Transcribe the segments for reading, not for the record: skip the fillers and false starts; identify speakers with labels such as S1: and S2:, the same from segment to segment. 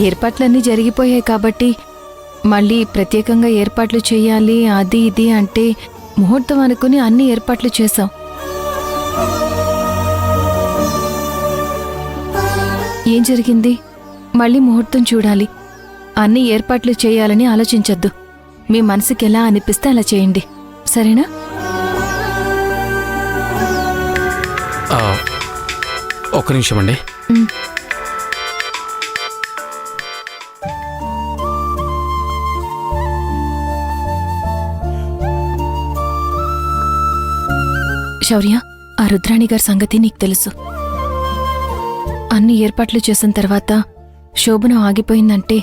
S1: ఏర్పాట్లన్నీ జరిగిపోయాయి కాబట్టి మళ్ళీ ప్రత్యేకంగా ఏర్పాట్లు చెయ్యాలి అది ఇది అంటే ముహూర్తం అనుకుని అన్ని ఏర్పాట్లు చేశాం. ఏం జరిగింది? మళ్ళీ ముహూర్తం చూడాలి. అన్ని ఏర్పాట్లు చేయాలని ఆలోచించొద్దు. మీ మనసుకి ఎలా అనిపిస్తే అలా చేయండి, సరేనా?
S2: ఒక్క నిమిషం అండి.
S1: శౌర్య, ఆ రుద్రాణి గారి సంగతి నీకు తెలుసు. అన్ని ఏర్పాట్లు చేసిన తర్వాత శోభనం ఆగిపోయిందంటే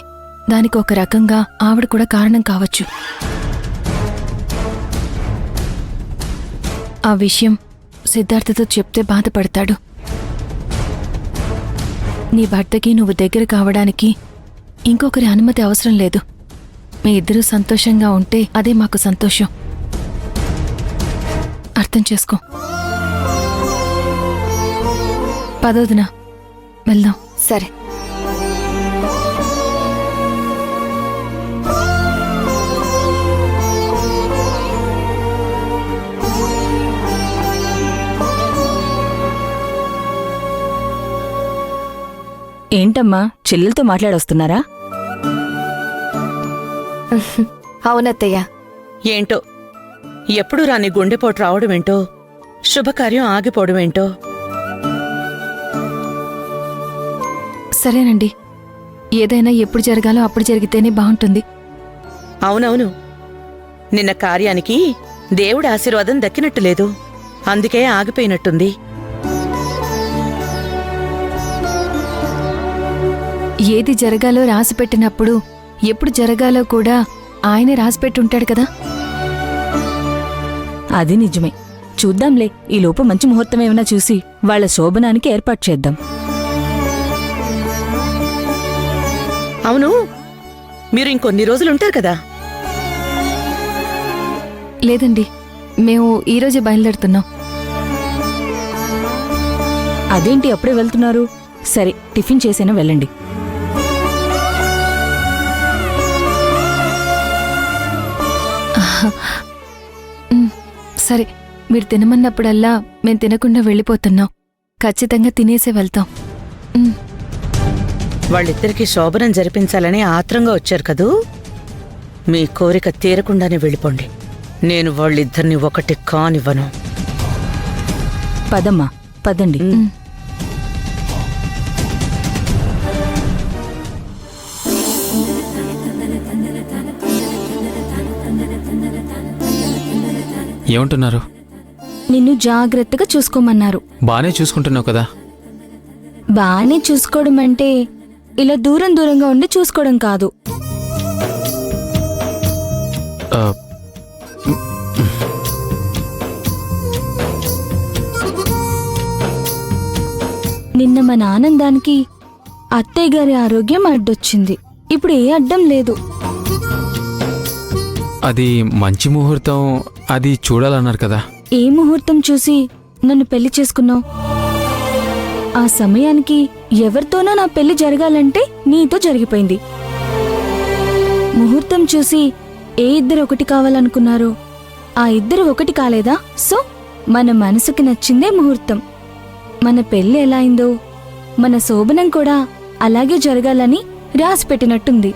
S1: దానికి ఒక రకంగా ఆవిడ కూడా కారణం కావచ్చు. ఆ విషయం సిద్ధార్థతో చెప్తే బాధపడతాడు. నీ భర్తకి నువ్వు దగ్గర కావడానికి ఇంకొకరి అనుమతి అవసరం లేదు. మీ ఇద్దరూ సంతోషంగా ఉంటే అదే మాకు సంతోషం. అర్థం చేసుకో. పదోదిన వెళ్దాం.
S3: సరే.
S4: ఏంటమ్మా, చెల్లెలతో మాట్లాడొస్తున్నారా?
S3: అవునత్తయ్య.
S5: ఏంటో ఎప్పుడు రాని గుండెపోటు రావడమేంటో, శుభకార్యం ఆగిపోవడమేంటో.
S1: సరేనండి, ఏదైనా ఎప్పుడు జరగాలో అప్పుడు జరిగితేనే బాగుంటుంది.
S5: అవునవును, నిన్న కార్యానికి దేవుడి ఆశీర్వాదం దక్కినట్టు లేదు, అందుకే ఆగిపోయినట్టుంది.
S1: ఏది జరగాలో రాసిపెట్టినప్పుడు ఎప్పుడు జరగాలో కూడా ఆయనే రాసిపెట్టుంటాడు కదా.
S4: అది నిజమే. చూద్దాంలే, ఈలోపు మంచి ముహూర్తం ఏమైనా చూసి వాళ్ల శోభనానికి ఏర్పాటు చేద్దాం.
S5: అవును, మీరు ఇంకొన్ని రోజులుంటారు కదా?
S1: లేదండి, మేము ఈరోజే బయలుదేరుతున్నాం.
S4: అదేంటి అప్పుడే వెళ్తున్నారు? సరే, టిఫిన్ చేసైనా వెళ్ళండి.
S1: సరే, మీరు తినమన్నప్పుడల్లా మేం తినకుండా వెళ్ళిపోతున్నాం. ఖచ్చితంగా తినేసే వెళ్తాం.
S5: వాళ్ళిద్దరికీ శోభనం జరిపించాలని ఆత్రంగా వచ్చారు కదూ. మీ కోరిక తీరకుండానే వెళ్ళిపోండి. నేను వాళ్ళిద్దరిని ఒకటి కానివ్వను.
S4: పదమ్మా, పదండి.
S2: ఏమంటున్నారు?
S4: నిన్ను జాగ్రత్తగా చూసుకోమన్నారు.
S2: బానే చూసుకుంటున్నావు కదా.
S4: బానే చూసుకోవడం అంటే ఇలా దూరం దూరంగా ఉండి చూసుకోవడం కాదు. నిన్న మన ఆనందానికి అత్తయ్య గారి ఆరోగ్యం అడ్డొచ్చింది. ఇప్పుడు ఏ అడ్డం లేదు.
S2: అది మంచి ముహూర్తం, అది చూడాలన్నారు కదా.
S4: ఏ ముహూర్తం చూసి నన్ను పెళ్లి చేసుకున్నావు? ఆ సమయానికి ఎవరితోనో నా పెళ్లి జరగాలంటే నీతో జరిగిపోయింది. ముహూర్తం చూసి ఏ ఇద్దరు ఒకటి కావాలనుకున్నారో ఆ ఇద్దరు ఒకటి కాలేదా? సో మన మనసుకి నచ్చిందే ముహూర్తం. మన పెళ్లి ఎలా అయిందో మన శోభనం కూడా అలాగే జరగాలని రాసిపెట్టినట్టుంది.